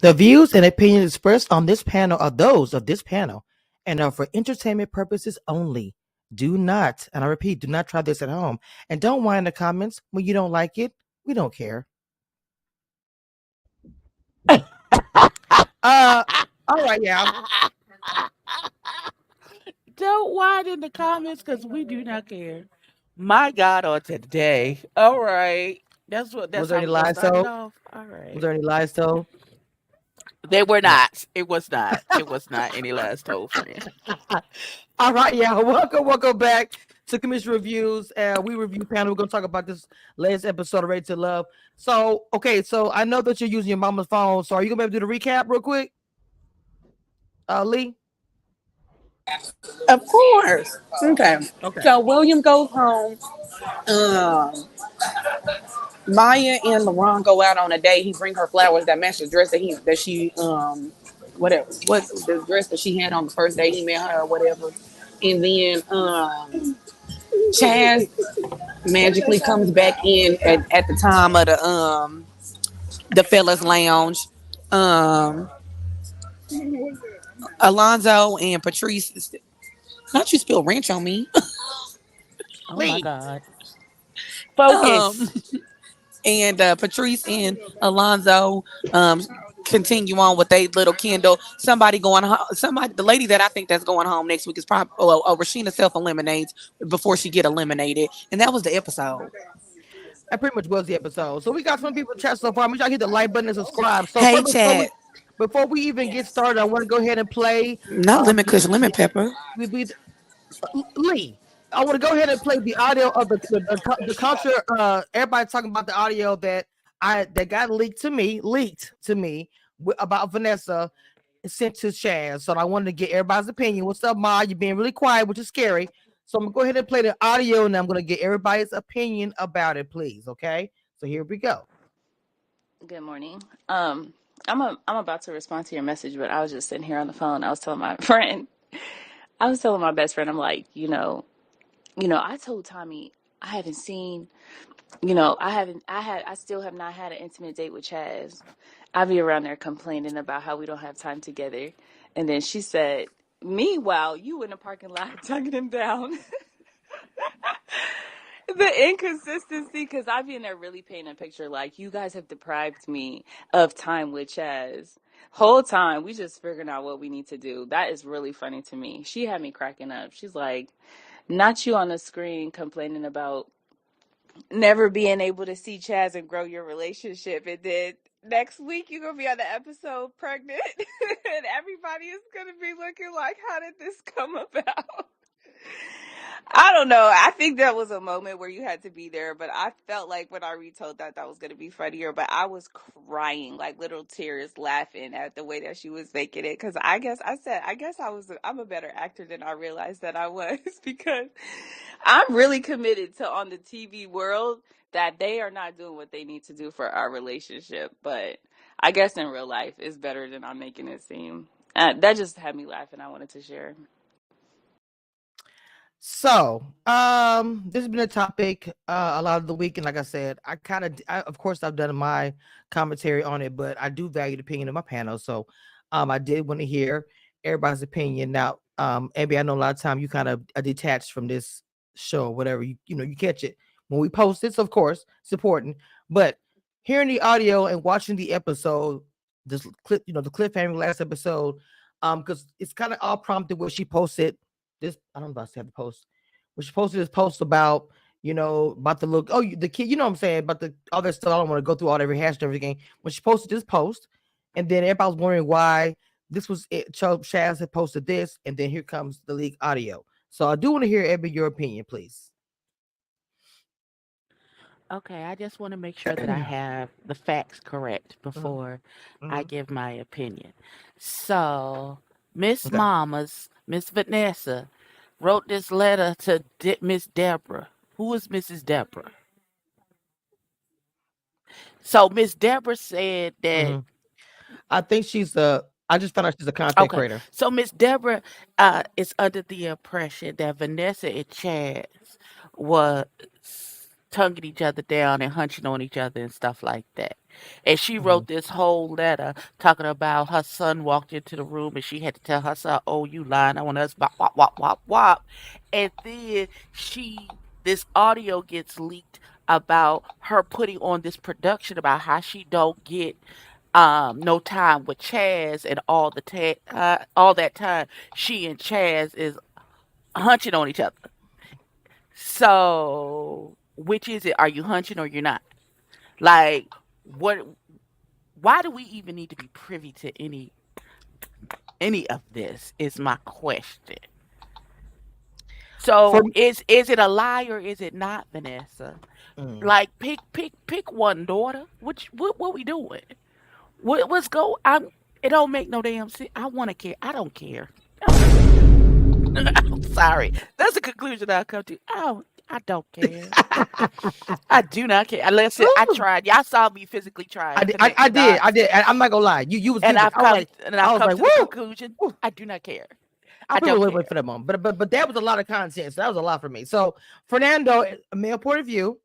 The views and opinions expressed on this panel are those of this panel and are for entertainment purposes only. Do not, and I repeat, do not try this at home. And don't whine in the comments when you don't like it. We don't care. All right, yeah. Don't whine in the comments because we do not care. My God, on today. All right. Was That's there how any we gonna lies start it told? off. All Was right. there any lies told? They were No. not. It was not. It was not any last told friend. All right, yeah. Welcome back to Commission Reviews. We review panel. We're gonna talk about this latest episode of Ready to Love. So, okay, so I know that you're using your mama's phone. So, are you gonna be able to do the recap real quick, Lee? Of course. Okay. Okay. So William goes home. Um, Maya and LaRon go out on a date. He bring her flowers that match the dress that she whatever what the dress that she had on the first day he met her or whatever. And then Chaz magically comes back in at the time of the fellas lounge. Um, Alonzo and Patrice. Not you spill ranch on me. Oh my Lee. God. um, Focus. and Patrice and Alonzo continue on with they little Kendall. Somebody going home. Somebody, the lady that I think that's going home next week is probably Rashina self eliminates before she get eliminated, and that was the episode. That pretty much was the episode. So we got some people in chat so far. Make sure you hit the like button and subscribe. So Hey, first, Chad. before we even get started, I want to go ahead and play Not lemon kush, lemon pepper. we Lee. I want to go ahead and play the audio of the culture. Everybody talking about the audio that got leaked to me about Vanessa sent to Chaz. So I wanted to get everybody's opinion. What's up, Ma? You're being really quiet, which is scary. So I'm gonna go ahead and play the audio, and I'm gonna get everybody's opinion about it, please. Okay. So here we go. Good morning. I'm about to respond to your message, but I was just sitting here on the phone. I was telling my friend, I was telling my best friend, I'm like, I told Tommy I haven't seen, I still have not had an intimate date with Chaz. I be around there complaining about how we don't have time together, and then she said, "Meanwhile, you in the parking lot tugging him down." The inconsistency, because I be in there really painting a picture like you guys have deprived me of time with Chaz. Whole time we just figuring out what we need to do. That is really funny to me. She had me cracking up. She's like, not you on the screen complaining about never being able to see Chaz and grow your relationship, and then next week you're gonna be on the episode pregnant, and everybody is gonna be looking like, how did this come about? I don't know. I think that was a moment where you had to be there, but I felt like when I retold that that was going to be funnier, but I was crying, like little tears, laughing at the way that she was making it. Because I guess I'm a better actor than I realized that I was because I'm really committed to on the TV world that they are not doing what they need to do for our relationship. But I guess in real life, it's better than I'm making it seem. That just had me laughing. I wanted to share. So, this has been a topic a lot of the week, and like I said, of course, I've done my commentary on it, but I do value the opinion of my panel. So, I did want to hear everybody's opinion. Now, Abby, I know a lot of time you kind of are detached from this show, or whatever. You catch it when we post it. So, of course, it's important. But hearing the audio and watching the episode, this clip, the cliffhanger last episode, because it's kind of all prompted what she posted this. I don't know if I said the post. When she posted this post about, about the look. Oh, the kid, you know what I'm saying, about the all that stuff. I don't want to go through all every hash and everything. When she posted this post, and then everybody was wondering why this was it. Chaz had posted this, and then here comes the leak audio. So I do want to hear, Abby, your opinion, please. Okay, I just want to make sure that I have the facts correct before I Mm-hmm. give my opinion. So, Miss Okay. Mamas, Miss Vanessa, wrote this letter to Miss Deborah. Who is Mrs. Deborah? So, Miss Deborah said that. Mm-hmm. I think she's I just found out she's a content Okay, creator. so Miss Deborah is under the impression that Vanessa and Chaz was tonguing each other down and hunching on each other and stuff like that. And she Mhm. wrote this whole letter talking about her son walked into the room and she had to tell her son, "Oh, you lying on us, wop wop wop wop wop." And then this audio gets leaked about her putting on this production about how she don't get no time with Chaz, and all that time she and Chaz is hunching on each other. So, which is it? Are you hunching or you're not? Like, what? Why do we even need to be privy to any of this? Is my question. For So, is it a lie or is it not, Vanessa? mm. Like, pick one, daughter. What we doing? What's go? It don't make no damn sense. I want to care. I don't care. I'm sorry. That's the conclusion I come to. I don't care. I do not care. Listen, I Woo! tried. Y'all saw me physically try and connect I the did. I dots, did. And I'm not gonna lie. You was and giving. I've I was come like, to the woo, conclusion. woo. I do not care. I I probably don't would wait care. for that moment. But that was a lot of content. So that was a lot for me. So Fernando, a male point of view.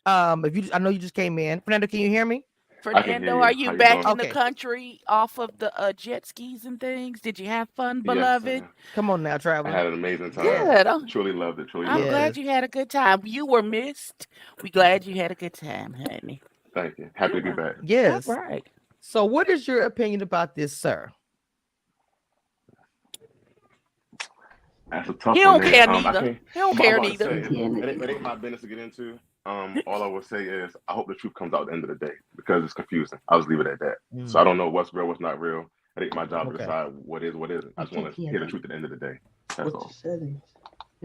If you I know you just came in. Fernando, can you hear me? I can hear Fernando, are you. you How you back doing? in the Okay. country off of the jet skis and things? Did you have fun, Yes, beloved? sir. Come on now, I traveler. had an amazing time. Yeah. Good. Truly loved it. Truly I'm loved it. glad Yes. you had a good time. You were missed. We glad you had a good time, honey. Thank you. Happy to be Yeah. back. All Yes. right. So what is your opinion about this, sir? That's a He tough one don't there. care I neither. can't. He don't I'm care about to neither. say it ain't my business to get into. All I will say is I hope the truth comes out at the end of the day because it's confusing. I'll just leave it at that. So I Mm, don't know what's real, what's not real. It ain't my job to okay. decide what is, what isn't. I just want to hear the truth at the end of the day. That's all.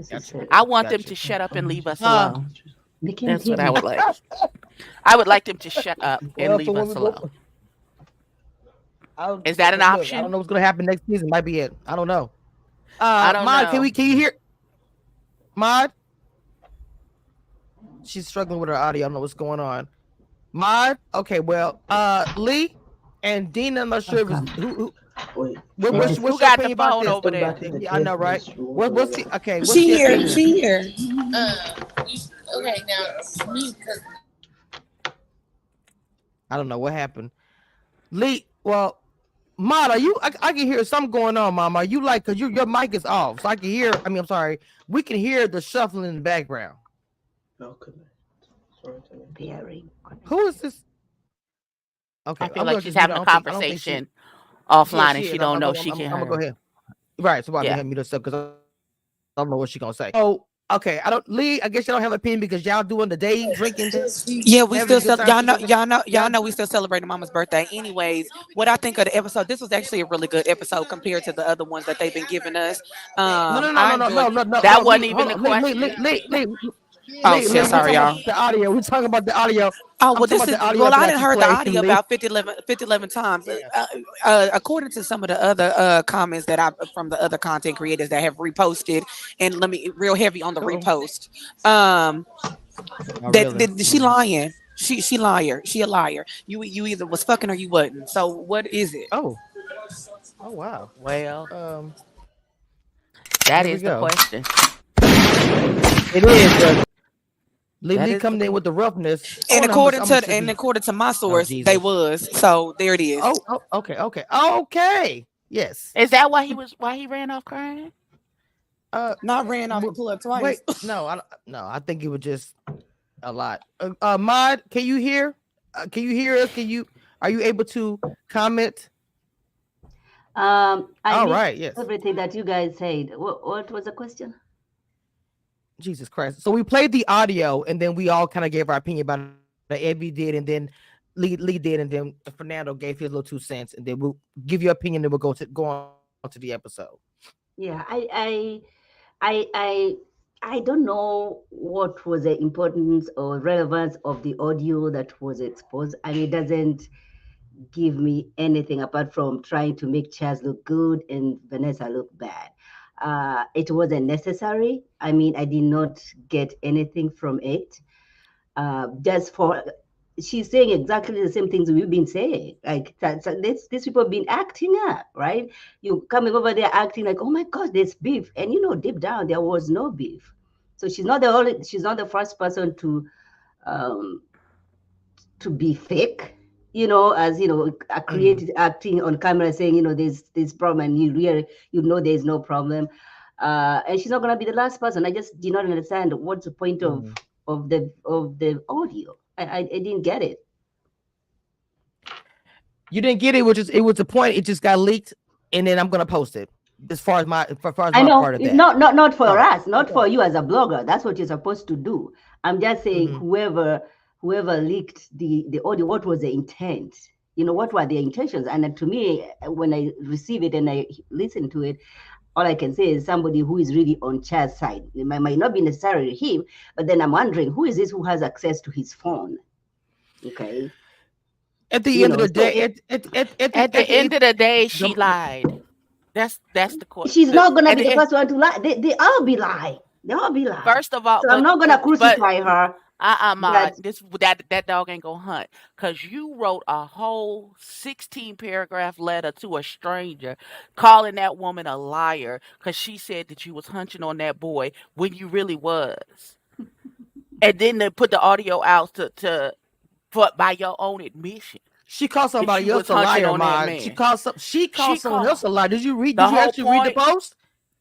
Gotcha. I want them Gotcha. to shut up and leave us Uh alone. That's what I would like. I would like them to shut up and well, so leave when us we go alone. I'll, Is that an but look, I don't option? know what's gonna happen next season. Might be it. I don't know. I don't Mod, know. can you hear Mod? She's struggling with her audio. I don't know what's going on. Mod, okay, well, Lee and Dina, I'm not sure if it's who what's Who your got the opinion about phone this? over there? Yeah, I know, right? What's the okay, what's She the here. opinion? She here. Okay, now me, because I don't know what happened. Lee, well, Mod, are you I can hear something going on, Mom. Are you like cause your mic is off, so I can hear, I mean, I'm sorry, we can hear the shuffling in the background. Who is this? Okay, I feel I'm like gonna she's just mute. having a I don't think she conversation yeah, offline and she she is. don't know she can I'm gonna go hear. ahead. Right, so probably Yeah. have mute herself because I don't know what she's gonna say. Oh, okay. I don't Lee, I guess you don't have an opinion because y'all doing the day drinking thing, Yeah, we having a still good time together. y'all Y'all know we still celebrating Mama's birthday. Anyways, what I think of the episode, this was actually a really good episode compared to the other ones that they've been giving us. I enjoyed. That No, wasn't Lee, even hold the on. question. Oh Lee, shit, we're sorry talking about y'all. the audio. We're talking about the audio. Oh, I'm well, talking this about is, the audio well, I that didn't you heard the played, audio Lee. about 50 11 times. According to some of the other comments that I from the other content creators that have reposted, and let me real heavy on the Uh-oh. repost. Um, Oh, that, really? that she lying. She liar. She a liar. You either was fucking or you wasn't. So what is it? Oh, oh wow. Well, that Here we is the go. question. It is, but That Lee is the coming in with question. the roughness. I And wonder how much should according to my oh source, they Jesus. was. So there it is. Oh, okay. Yes. Is that why he ran off crying? Not ran off the w- plug wait, twice. no, I think it was just a lot. Mod, can you hear? Can you hear us? Are you able to comment? I All missed right, yes. everything that you guys said. What was the question? Jesus Christ. So we played the audio and then we all kind of gave our opinion about it. Evie did, and then Lee did, and then Fernando gave his little 2 cents, and then we'll give your opinion, and we'll go on to the episode. Yeah, I don't know what was the importance or relevance of the audio that was exposed. I mean, it doesn't give me anything apart from trying to make Chaz look good and Vanessa look bad. It wasn't necessary. I mean, I did not get anything from it. Just for she's saying exactly the same things we've been saying. Like these people have been acting up, right? You coming over there acting like, oh my God, there's beef, and deep down there was no beef. So she's not the first person to um, to be fake, as acting on camera saying, there's this problem, and there's no problem. And she's not gonna be the last person. I just did not understand what's the point of the audio. I didn't get it. You didn't get it, it was the point. It just got leaked, and then I'm gonna post it. As far as my I know, part of that. not for us, not for you as a blogger. That's what you're supposed to do. I'm just saying, whoever leaked the audio, what was the intent? What were their intentions? And to me, when I receive it and I listen to it, all I can say is somebody who is really on Chaz's side. It might not be necessarily him, but then I'm wondering, who is this who has access to his phone? Okay. At the end of the day, at the end of the day, she lied. That's the question. She's not gonna be the first one to lie. They all be lying. They all be lying. First of all, so I'm not gonna crucify her. Ma, that dog ain't gonna hunt, because you wrote a whole 16-paragraph letter to a stranger calling that woman a liar because she said that you was hunching on that boy when you really was. And then they put the audio out by your own admission. She called somebody else a liar, man. She called someone else a liar. Did you actually read the post?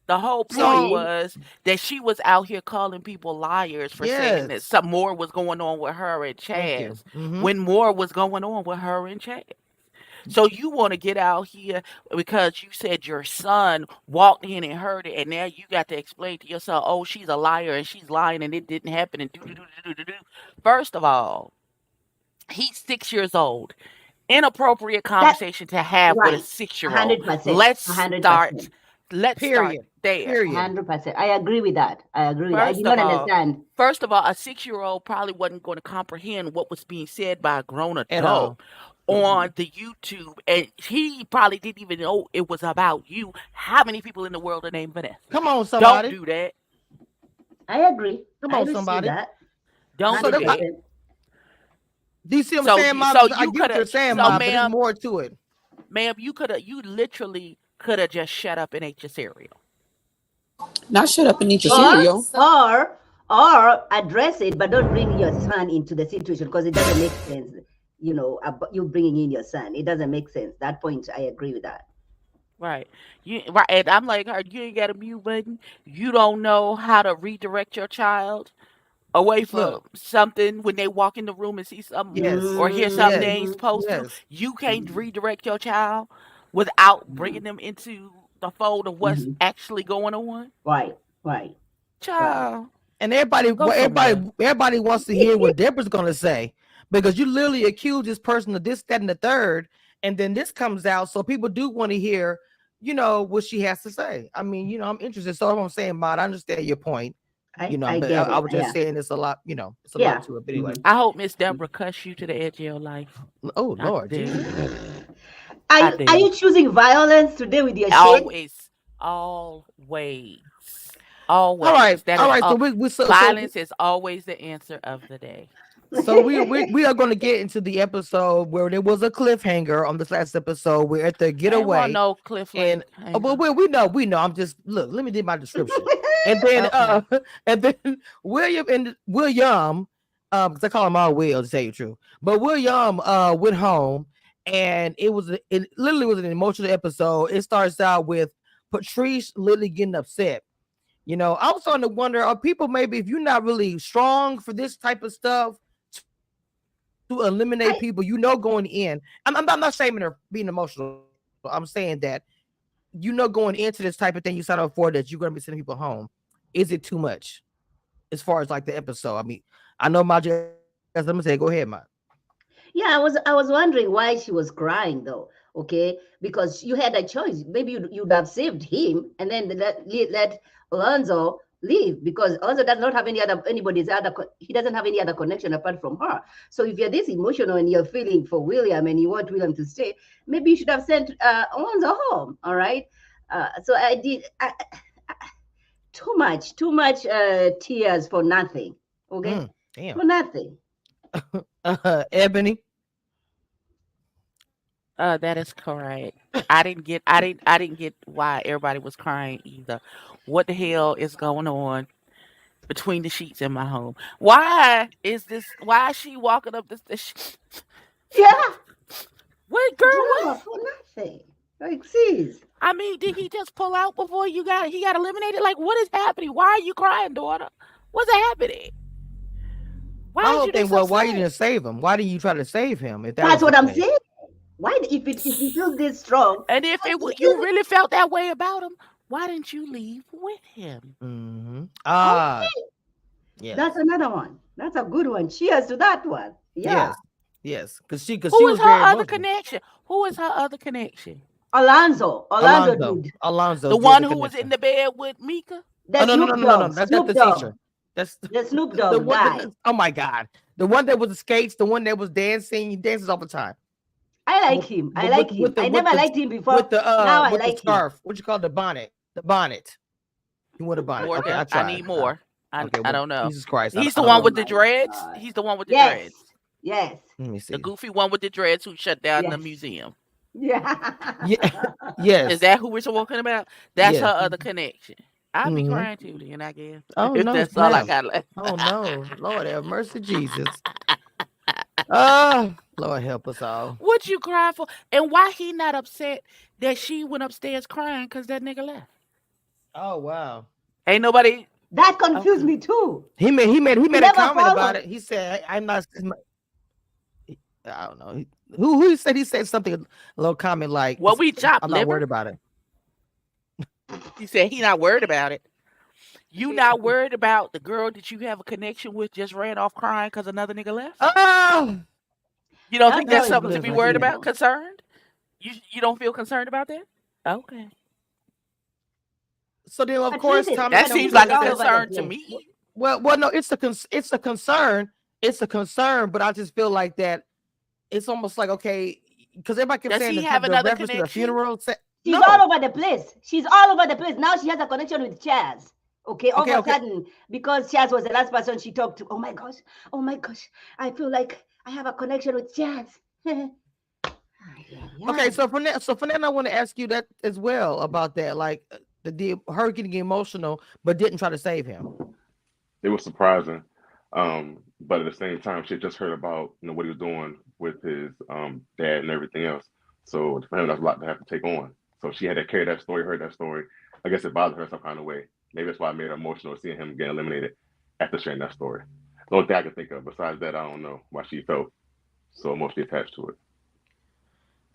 The whole point was that she was out here calling people liars for saying that some more was going on with her and Chaz, when more was going on with her and Chaz. So you want to get out here because you said your son walked in and heard it, and now you got to explain to yourself, oh, she's a liar and she's lying and it didn't happen and do. First of all, he's 6 years old. Inappropriate conversation to have with a 6-year-old. 100%. Let's start. Let's start there. 100%. I agree with that. I did not understand. First of all, a 6-year-old probably wasn't going to comprehend what was being said by a grown adult on the YouTube, and he probably didn't even know it was about you. How many people in the world are named Vanessa? Come on, somebody. Don't do that. I agree. Come on, somebody. Don't do that. Do you see what I'm saying, Mom? So I get what you're saying, Mom, but there's more to it. Ma'am, you literally could have just shut up and ate your cereal. Not shut up and eat your cereal. Or address it, but don't bring your son into the situation, because it doesn't make sense. You bringing in your son, it doesn't make sense. That point, I agree with that. Right. And I'm like, you ain't got a mute button. You don't know how to redirect your child away from something when they walk in the room and see something or hear something they ain't supposed to. You can't redirect your child without bringing them into the fold of what's actually going on. Right. Child. And everybody wants to hear what Deborah's gonna say, because you literally accuse this person of this, that, and the third, and then this comes out, so people do want to hear, what she has to say. I mean, I'm interested. So I'm saying, Maud, I understand your point. I was just saying it's a lot, it's a lot to it. But anyway, I hope Miss Deborah cuss you to the edge of your life. Oh Lord, are you choosing violence today with your shade? Always. All right. So violence is always the answer of the day. So we are going to get into the episode where there was a cliffhanger on this last episode. We're at the getaway. I no cliffhanger. We know. I'm just let me do my description. And then William, because I call him all Will, to tell you the truth. But William went home, and it literally was an emotional episode. It starts out with Patrice literally getting upset. I was starting to wonder, are people, maybe if you're not really strong for this type of stuff, to eliminate people, going in. I'm not saying they're being emotional. I'm saying that, going into this type of thing you sign up for, that you're going to be sending people home. Is it too much as far as like the episode? I mean, I know my, let me say, go ahead, Ma. Yeah, I was wondering why she was crying though. Okay, because you had a choice. Maybe you'd have saved him and then let Alonzo leave, because Alonzo does not have he doesn't have any other connection apart from her. So if you're this emotional and you're feeling for William and you want William to stay, maybe you should have sent Alonzo home. All right. So I did too much tears for nothing. Okay. For nothing. Ebony. That is correct. I didn't get why everybody was crying either. What the hell is going on? between the sheets in my home. Why is she walking up this Yeah, what girl drama what? for nothing. Like, sis. I mean, did he just pull out before he got eliminated? Like, what is happening? Why are you crying, daughter? What's happening? My Why is whole you thing this was, why you upset? didn't save him? Why didn't you try to save him? If that That's was the what I'm case. saying. Why, if you feel this strong, And if you really felt that way about him, why didn't you leave with him? Mm-hmm. okay, Yes. that's another one. That's a good one. Cheers to that one. Yeah. Yes. Because she Who was is very her other emotional. connection? Who is her other connection? Alonzo did. Alonzo The did one the who was in connection. the bed with Mika? The Oh, no. Snoop Dogg. That's Snoop the Dogg. teacher. That's The Snoop the Dogg one guy. that, oh my God. The one that was the skates, the one that was dancing. He dances all the time. I like him. I like him. I never liked him before. With the now I with like the scarf. What you call the bonnet? The bonnet. You want a bonnet? Okay, I tried. need more. I don't know. Jesus Christ. He's the I don't one know. with the my dreads. God. He's the one with the Yes. dreads. Yes. Let me see. The goofy one with the dreads who shut down the Yes. museum. Yeah. Yes. Is that who we're talking about? That's Yes. her other connection. I'll be Mhm. crying too, then, I guess. Oh If no, that's all I snap. got left. Oh no, Lord have mercy, Jesus. Lord help us all. What you crying for? And why he not upset that she went upstairs crying because that nigga left? Oh wow. Ain't nobody. That confused Okay. me too. He made a never comment about followed. it. He said, "I'm not." I don't know. Who said he said something, a little comment like, Well, we chopped "I'm not liver. worried about it." He said he not worried about it. You not worried about the girl that you have a connection with just ran off crying because another nigga left? Oh, You don't That think that's girl is something to be different, worried you about? know. Concerned? You don't feel concerned about that? Okay. so then of But course listen, Tommy. That She's seems like a all over the concern to place. me. Well, no, it's a concern. It's a concern, but I just feel like that it's almost like, okay, because everybody kept Does saying he the have another reference to the connection? funeral. She's No. all over the place. She's all over the place. Now she has a connection with Chaz. Okay, all of a sudden, because Chaz was the last person she talked to. Oh my gosh, I feel like I have a connection with Chaz. Okay, so for now, I want to ask you that as well about that, like her getting emotional, but didn't try to save him. It was surprising, but at the same time, she had just heard about what he was doing with his dad and everything else. So for him, that's a lot to have to take on. So she had to carry that story, heard that story. I guess it bothered her some kind of way. Maybe that's why it made her emotional seeing him get eliminated after sharing that story. The only thing I can think of. Besides that, I don't know why she felt so emotionally attached to it.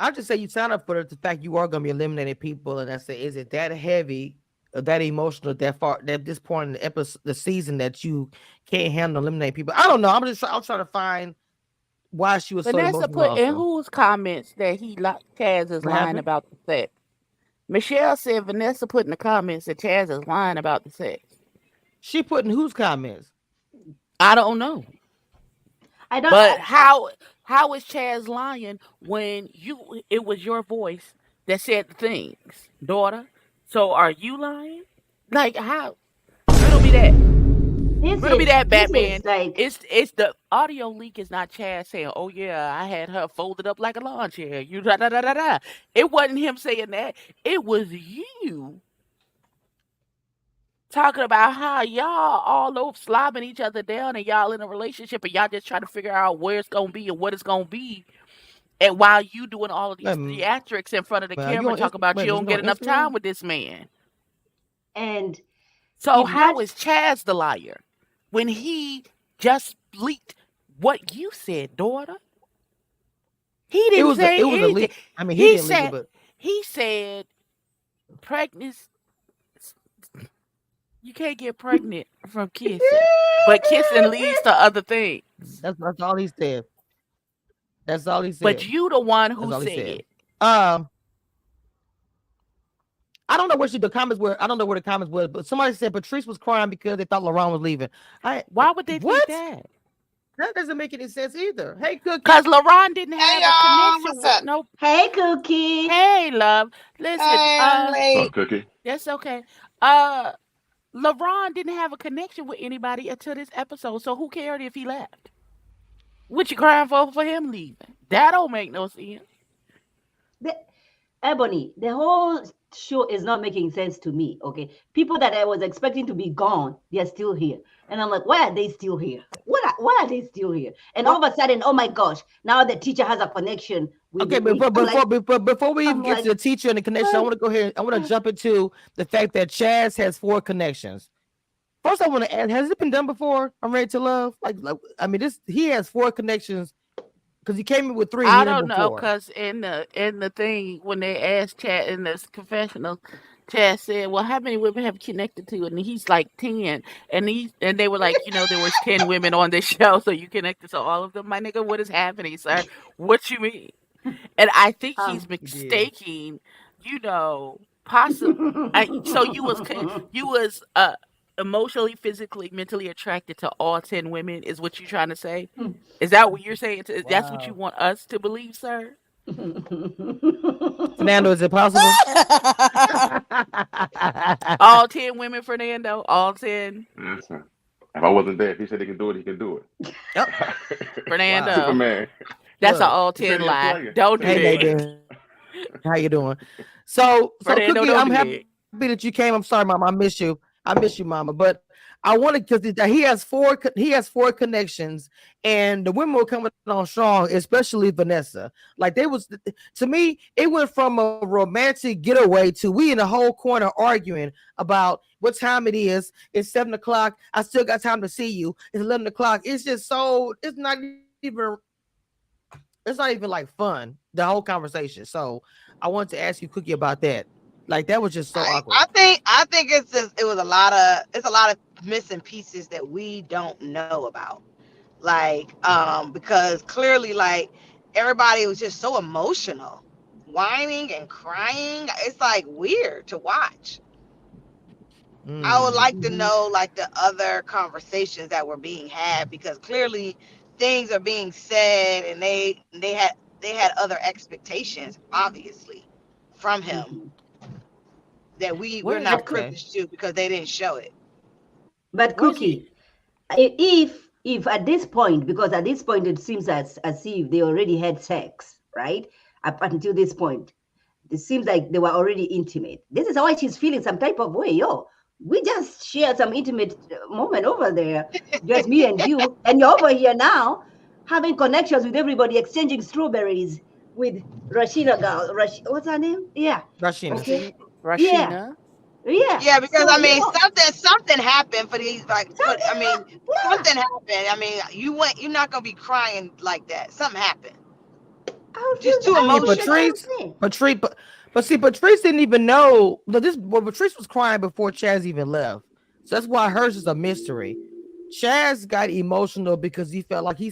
I'll just say you sign up for the fact you are going to be eliminating people, and I say, is it that heavy, that emotional, that far, at this point in the episode, the season, that you can't handle eliminating people? I don't know. I'm trying to find why she was so Vanessa emotional. put in Also. whose comments that Chaz is lying happened? about the sex. Michelle said Vanessa put in the comments that Chaz is lying about the sex. She put in whose comments? I don't know. I don't. But how is Chaz lying when it was your voice that said the things, daughter? So are you lying? Like how? Riddle me that. Riddle me that, Batman. Like, It's the audio leak is not Chaz saying, "Oh yeah, I had her folded up like a lawn chair." You da da da da da. It wasn't him saying that. It was you talking about how y'all all over slobbing each other down and y'all in a relationship and y'all just trying to figure out where it's gonna be and what it's gonna be. And while you doing all of these theatrics in front of the camera, talking about you don't get enough time with this man. And so how is Chaz the liar when he just leaked what you said, daughter? He didn't say anything. A leak. I mean, he didn't leak it, but he said pregnancy. You can't get pregnant from kissing, but kissing leads to other things. That's all he said. That's all he said. But you the one who said it. I don't know where the comments were. I don't know where the comments were, but somebody said Patrice was crying because they thought LaRon was leaving. Why would they think that? That doesn't make any sense either. Hey, Cookie. Because LaRon didn't have a connection with no. Hey, Cookie. Hey, love. Listen. Cookie. That's okay. LaRon didn't have a connection with anybody until this episode, so who cared if he left? What you crying for him leaving? That don't make no sense. Ebony, the whole show is not making sense to me. Okay, people that I was expecting to be gone, they are still here, and I'm like, why are they still here? Why are they still here? And all of a sudden, oh my gosh, now the teacher has a connection with. Okay, before we even I'm get to like, the teacher and the connection, I want to go here. I want to jump into the fact that Chaz has 4 connections. First, I want to ask: has it been done before? I'm ready to love. I mean, he has 4 connections because he came in with 3 I here don't know, before. cause in the thing when they asked Chad in this confessional, Chad said, "Well, how many women have you connected to?" And he's like 10, and they were like, there was 10 women on this show, so you connected to all of them. My nigga, what is happening, sir? What you mean? And I think he's um, He did. mistaking, possible. So you was emotionally, physically, mentally attracted to all 10 women, is what you're trying to say? Is that what you're saying? That's what you Wow. want us to believe, sir? Fernando, is it possible? All 10 women, Fernando? All 10? Listen, if I wasn't there, if he said he can do it, he can do it. Yep. Fernando. Wow. Superman. That's an Look. all He said 10 he a lie. player. Don't do Hey, that. Nadine. How you doing? So Fernando, Cookie, don't I'm do happy that. that you came. I'm sorry, Mama. I miss you. I miss you, Mama. But I wanted because he has 4. He has 4 connections, and the women were coming on strong, especially Vanessa. Like they was to me, it went from a romantic getaway to we in the whole corner arguing about what time it is. It's 7 o'clock. I still got time to see you. It's 11 o'clock. It's just so. Even. It's not even like fun. The whole conversation. So I wanted to ask you, Cookie, about that. Like that was just so awkward. I think it was a lot of missing pieces that we don't know about. Like, because clearly, like, everybody was just so emotional, whining and crying. It's like weird to watch. I would like to know like the other conversations that were being had, because clearly things are being said, and they had other expectations, obviously, from him that we're Where is not Okay. privileged to, because they didn't show it. but where's he? Cookie, if at this point, because at this point it seems as if they already had sex, right? Up until this point, it seems like they were already intimate. This is why she's feeling some type of way. Yo, we just shared some intimate moment over there, just me and you, and you're over here now having connections with everybody, exchanging strawberries with Rashida girl. What's her name? Yeah. Rashina. Okay. Yeah. Rashina? Yeah. Yeah, because So I mean, something happened for these, like, for, I something. mean, Yeah. something happened. I mean, you're not gonna be crying like that. Something happened. Just too I mean, I feel the emotional. same Patrice, thing. Patrice, but see, Patrice didn't even know. Patrice was crying before Chaz even left. So that's why hers is a mystery. Chaz got emotional because he felt like he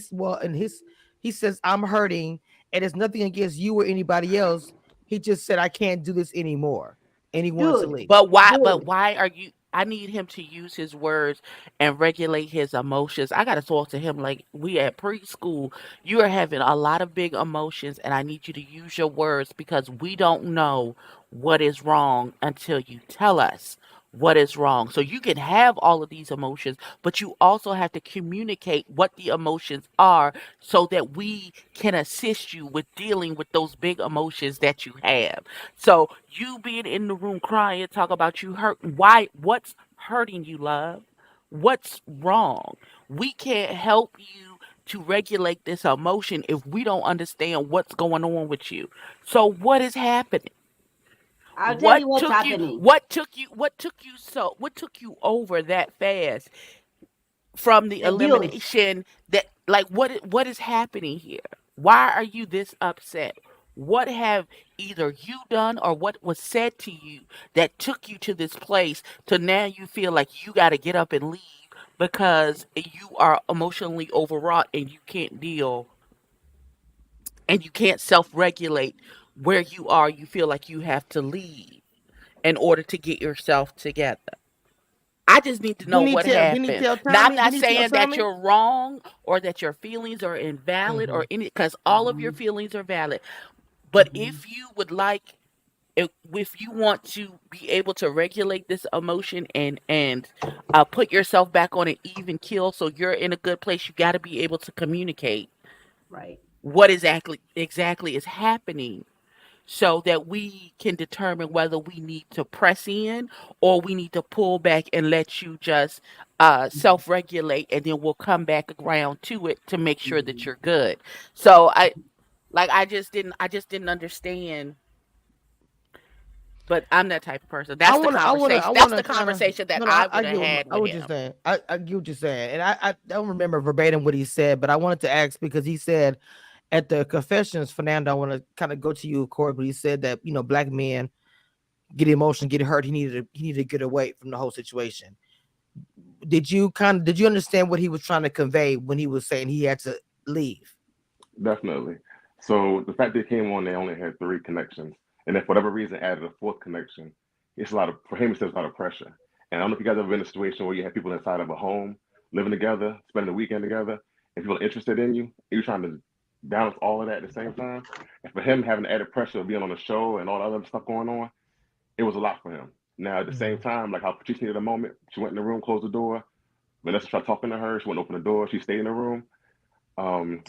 says, I'm hurting, and it's nothing against you or anybody else. He just said, I can't do this anymore. And he wanted to Dude, leave. But dude. why are you I need him to use his words and regulate his emotions. I gotta talk to him like we at preschool. You are having a lot of big emotions, and I need you to use your words because we don't know what is wrong until you tell us what is wrong. So you can have all of these emotions, but you also have to communicate what the emotions are so that we can assist you with dealing with those big emotions that you have. So you being in the room crying, talk about you hurt. Why? What's hurting you, love? What's wrong? We can't help you to regulate this emotion if we don't understand what's going on with you. So what is happening? I'll tell you what's happening. What took you over that fast from the Abuse. elimination? That, like, what is happening here? Why are you this upset? What have either you done or what was said to you that took you to this place to now you feel like you got to get up and leave because you are emotionally overwrought and you can't deal and you can't self-regulate where you are? You feel like you have to leave in order to get yourself together. I just need to know what Didn't he happened. tell Now, I'm Tommy? not Didn't he tell saying that Tommy? you're wrong or that your feelings are invalid Mm-hmm. or any, because all of your feelings are valid. But if you would like, if you want to be able to regulate this emotion and put yourself back on an even keel, so you're in a good place, you got to be able to communicate Right. what exactly is happening so that we can determine whether we need to press in or we need to pull back and let you just self-regulate, and then we'll come back around to it to make sure that you're good. So I just didn't understand. But I'm that type of person. I That's the wanna, I wanna, conversation. I That's wanna the kind of. conversation that No, no, I I would have get had I with was just him. saying. I get what you're saying, and I don't remember verbatim what he said, but I wanted to ask because he said at the confessions, Fernando. I want to kind of go to you, Corey, but he said that black men get emotional, get hurt. He needed to get away from the whole situation. Did you understand what he was trying to convey when he was saying he had to leave? Definitely. So the fact they came on, they only had 3 connections, and if for whatever reason added a 4th connection, it's a lot of for him. It's just a lot of pressure. And I don't know if you guys ever been in a situation where you have people inside of a home living together, spending the weekend together, and people are interested in you, and you're trying to balance all of that at the same time. And for him having the added pressure of being on the show and all the other stuff going on, it was a lot for him. Now at the same Mhm. time, like how Patrice needed a moment, she went in the room, closed the door. Vanessa tried talking to her, she wouldn't open the door, she stayed in the room.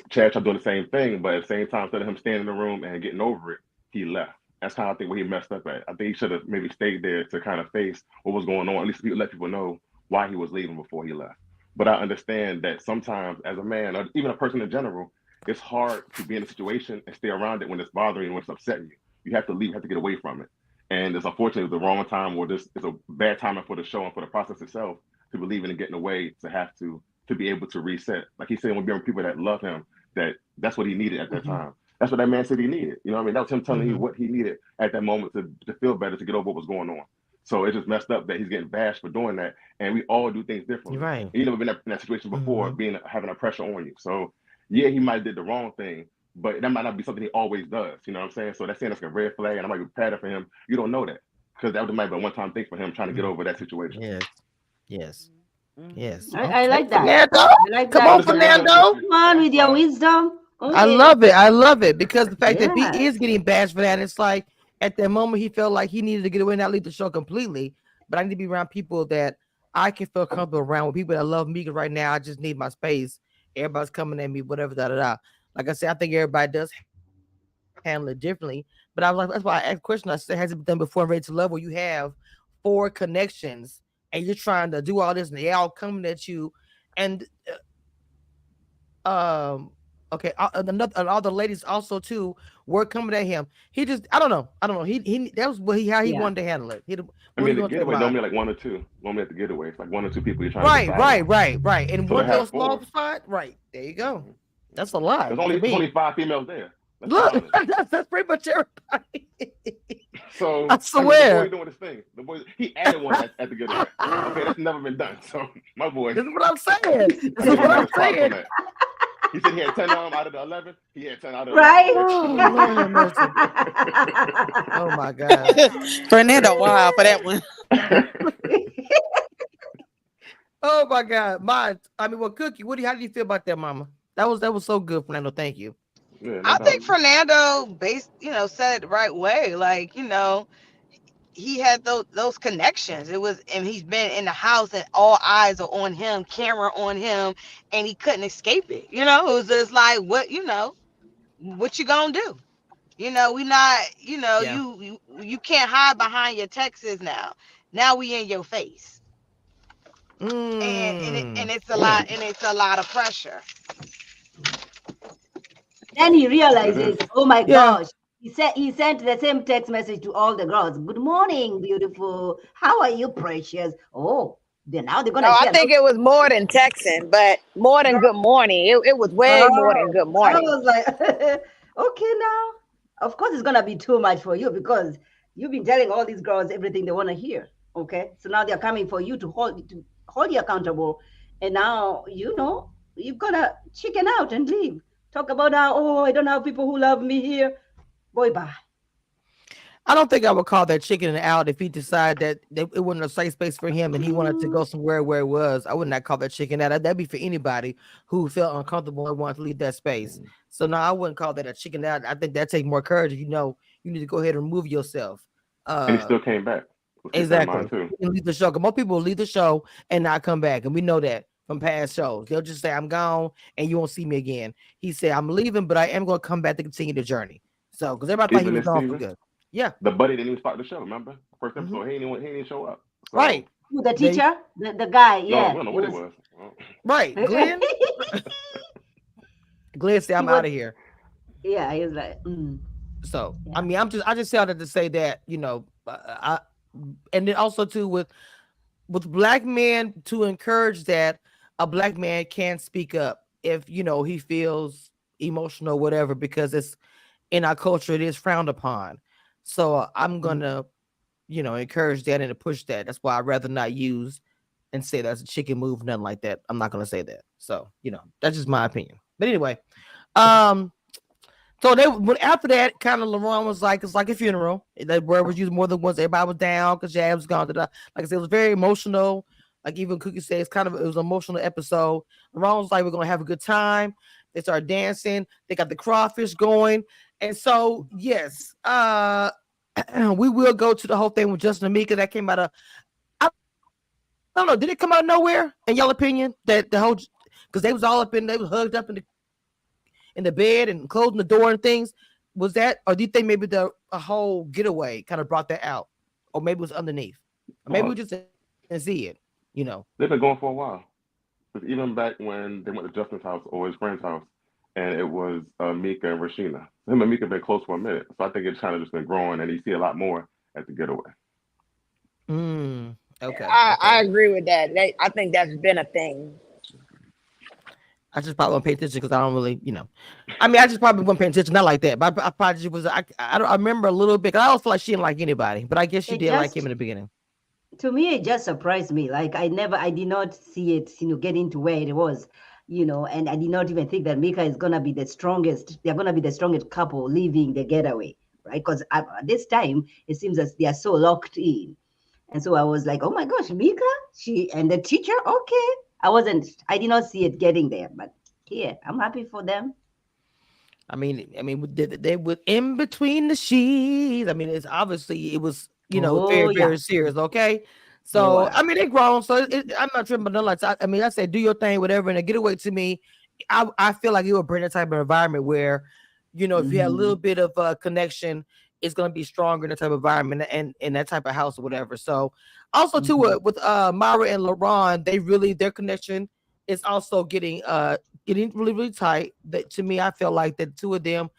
Chad tried doing the same thing, but at the same time, instead of him staying in the room and getting over it, he left. That's kind of I think where he messed up at. I think he should have maybe stayed there to kind of face what was going on. At least let people know why he was leaving before he left. But I understand that sometimes, as a man, or even a person in general, it's hard to be in a situation and stay around it when it's bothering you, when it's upsetting you. You have to leave, you have to get away from it. And it's unfortunately the wrong time, or this is a bad timing for the show and for the process itself to be leaving and getting away to be able to reset. Like he said, when being with people that love him, that's what he needed at that time. That's what that man said he needed. You know what I mean? That was him telling you what he needed at that moment to feel better, to get over what was going on. So it's just messed up that he's getting bashed for doing that. And we all do things differently. You're right. And you never been in that situation before, having a pressure on you. So yeah, he might have did the wrong thing, but that might not be something he always does. You know what I'm saying? So that's saying that's a red flag, and I might be patted for him. You don't know that because that might be a one-time thing for him trying to get over that situation. Yes. Yes. Mhm. Yes. I like that. Fernando, I like come that. on, Fernando. Come on with your wisdom. I Okay. love it. I love it because the fact that if Yeah. he is getting bashed for that, it's like at that moment he felt like he needed to get away and not leave the show completely. But I need to be around people that I can feel comfortable around, with people that love me. 'Cause right now, I just need my space. Everybody's coming at me, whatever, da da da. Like I said, I think everybody does handle it differently. But I was like, that's why I asked the question. I said, has it been done before in Ready to Love, where you have 4 connections and you're trying to do all this and they all coming at you, and okay, and all the ladies also too were coming at him. He just, I don't know. He that was how he Yeah. wanted to handle it. I mean, the getaway normally like 1 or 2. Normally at the getaway, it's like 1 or 2 people you're trying to decide on. Right. And So one to have little small 4, spot, right there you go. That's a lot. there's to only me. 5 females there. Let's be Look, honest. that's pretty much everybody. So I I mean, the swear. boy doing his thing. The boy, he added one at the getaway. Okay, that's never been done. So my boy, This is what I'm saying. This I is give him what I'm his props on saying. that. He said he had 10 out of the 11. He had 10 out of the Right? 11. Oh, Lord have mercy. Oh my God. Fernando, wow, for that one. Oh my God. Cookie, how do you feel about that, Mama? That was so good, Fernando. Thank you. Yeah, no I think doubt. Fernando said it the right way. Like, he had those connections. And he's been in the house and all eyes are on him, camera on him, and he couldn't escape it. It was just like, what you gonna do? We not, Yeah. you can't hide behind your Texas now. Now we in your face. And it's a lot, and it's a lot of pressure. Then he It realizes, is. oh my Yeah. gosh. He sent the same text message to all the girls. Good morning, beautiful. How are you, precious? Oh, now they're No, gonna I share. think it was more than texting, but more than good morning. It was way more than good I morning. was like, okay, now. Of course, it's gonna be too much for you because you've been telling all these girls everything they want to hear. Okay, so now they're coming for you to hold you accountable, and now you've gotta chicken out and leave. Talk about how I don't have people who love me here. Boy, bye. I don't think I would call that chicken out if he decided that it wasn't a safe space for him and he wanted to go somewhere where it was. I would not call that chicken out. That'd be for anybody who felt uncomfortable and wanted to leave that space. So no, I wouldn't call that a chicken out. I think that takes more courage. You need to go ahead and remove yourself. And he still came back. Let's keep that in Exactly. mind too. You can leave the show. 'Cause most people will leave the show and not come back, and we know that from past shows. They'll just say, "I'm gone," and you won't see me again. He said, "I'm leaving, but I am going to come back to continue the journey." So because everybody thought he Even was this gone for season, good. Yeah, the buddy didn't even start the show. Remember, first hmm episode, he didn't show up. So right. Who, the They teacher, the guy, no, we yeah, don't know he what it was. was. Well, right. Glenn said, He "I'm was. out of here." Yeah, he was like, So I yeah. mean, I just said that to say that I and then also too with black men to encourage that a black man can speak up if he feels emotional, whatever, because it's in our culture it is frowned upon. So I'm Mm. gonna encourage that and to push that. That's why I'd rather not use and say that's a chicken move, nothing like that. I'm not gonna say that. So that's just my opinion. But anyway, um. So after that, kind of LeBron was like, it's like a funeral. That word was used more than once. Everybody was down because Jab was gone. Like I said, it was very emotional. Like even Cookie said, it was an emotional episode. LeBron was like, we're gonna have a good time. They started dancing. They got the crawfish going, and so yes, we will go to the whole thing with Justin and Mika that came out of. I don't know. Did it come out of nowhere? In your opinion, that the whole because they was all up in, they was hugged up in the bed and closing the door and things. Was that, or do you think maybe a whole getaway kind of brought that out, or maybe it was underneath, or maybe we well, just didn't see it? they've been going for a while. 'Cause even back when they went to Justin's house or his friend's house, and it was Mika and Rashina. Him and Mika been close for a minute, so I think it's kind of just been growing, and you see a lot more at the getaway. Mm, okay, I okay. agree with that. I think that's been a thing. I just probably won't pay attention because I don't really, I mean, I just probably wasn't paying attention, not like that. But I probably just was. I remember a little bit. 'Cause I always feel like she didn't like anybody, but I guess she It did like him just, in the beginning. to me, it just surprised me. Like I did not see it, getting to where it was, and I did not even think that Mika is gonna be the strongest. They're gonna be the strongest couple leaving the getaway, right? Because at this time, it seems as they are so locked in, and so I was like, oh my gosh, Mika, she and the teacher, okay. I did not see it getting there, but here, I'm happy for them. They were in between the sheets. I mean, it's obviously it was, very, Oh very yeah, serious. Okay, they so were. I mean, they grown. So I'm not tripping, but no, like I mean, I said, do your thing, whatever, and a getaway to me, I feel like it would bring that type of environment where, if you had a little Hmm. bit of a connection, it's gonna be stronger in that type of environment and in that type of house or whatever. So also too Hmm. with Myra and LaRon, their connection is also getting really, really tight. That to me, I feel like the two of them,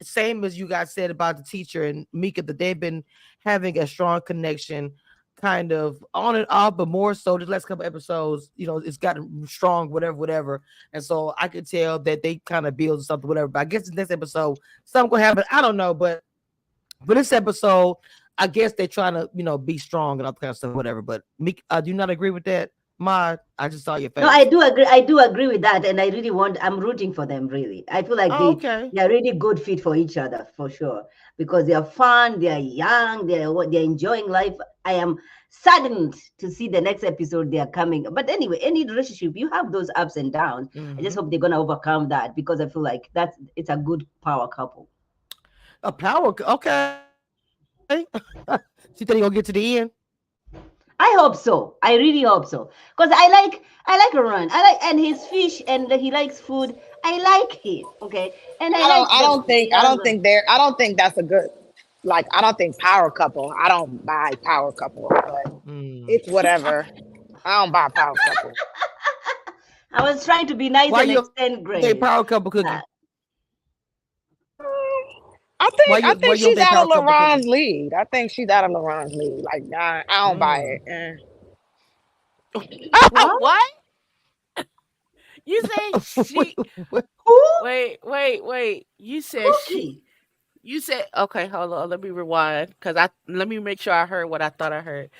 same as you guys said about the teacher and Mika, that they've been having a strong connection, kind of on and off, but more so the last couple episodes. It's gotten strong, whatever, whatever. And so I could tell that they kind of build something, whatever. But I guess the next episode, something gonna happen. I don't know, but this episode, I guess they're trying to, be strong and all that kind of stuff, whatever. But Mika, do you not agree with that? Ma, I just saw your No, I face. do agree. I do agree with that, and I really want. I'm rooting for them. Really, I feel like Oh, they okay. they are really good fit for each other for sure because they are fun. They are young. They're enjoying life. I am saddened to see the next episode they are coming. But anyway, any relationship you have those ups and downs. I just Hmm. hope they're gonna overcome that because I feel like it's a good power couple. A power. Okay. She think he gonna get to the end? I hope so. I really hope so. Because I like Ron. I like and his fish and he likes food. I like him. Okay. And I I don't like I the don't think I don't young. think they're I don't think that's a good, like, I don't think power couple. I don't buy power couple, but Mm. it's whatever. I don't buy power couple. I was trying to be nice Why and you don't think extend power couple grace. cookie? Uh, Why I you think don't she's think out power of couple cookie? LaRon's league. I think she's out of LaRon's league. Like, nah, I don't buy Mm. it. what? What? You say Wait, she? what? Who? Wait. You said she. Cookie. You said okay. Hold on. Let me rewind because let me make sure I heard what I thought I heard.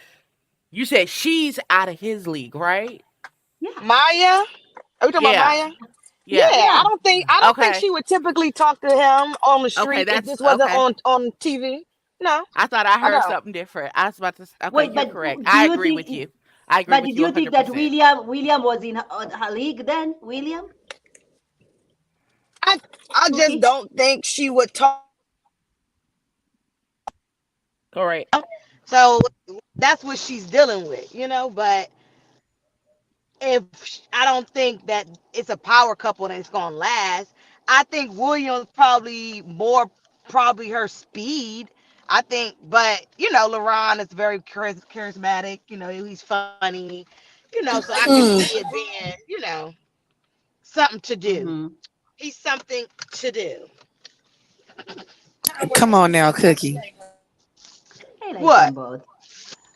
You said she's out of his league, right? Yeah. Maya? Are we talking about Yeah. Maya? Yeah, Yeah. Yeah. I don't think Okay. she would typically talk to him on the Okay. street if That's this wasn't okay. on TV. No, I thought I I heard don't. something different. I was about to. Okay, Wait, you're but correct. do I you agree with think? you. I agree But with did you you think that 100%. William was in her league then? William I I just Cookie. don't think she would talk. Correct. So that's what she's dealing with, But I don't think that it's a power couple that's gonna last. I think William's probably more probably her speed. I think, but you know, LaRon is very charismatic. You know, he's funny. You know, so I can see it being, you know, something to do. Mm-hmm. He's something to do. Come on now, Cookie. I like What? them both.